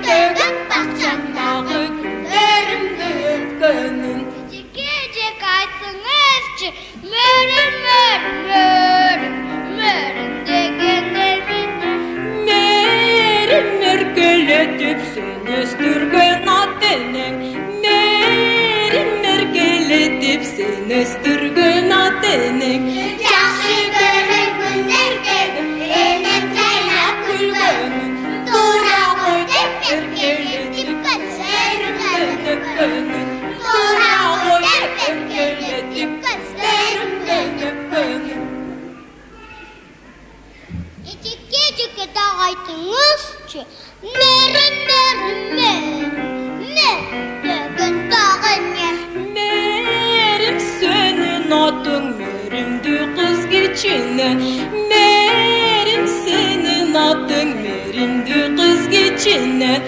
Güllerden bahçamdağı güllerimde öpkönün. Gece kaysınızçı mörün mörün mörün mörün degenlerin. Merim merkeletip sen östürgön atenem. Merim merkeletip sen östürgön atenem. Yaxşı görür günler gelip enem kaynap gülgönün. Dura koydum erkeletip gözlerimden öpkönün. Dura koydum erkeletip gözlerimden öpkönün. Gece dağıydınızçı mörün mörün mörün mörün dağın yer. Merim senin adın merimdi kız geçine. Merim senin adın merimdi kız geçine.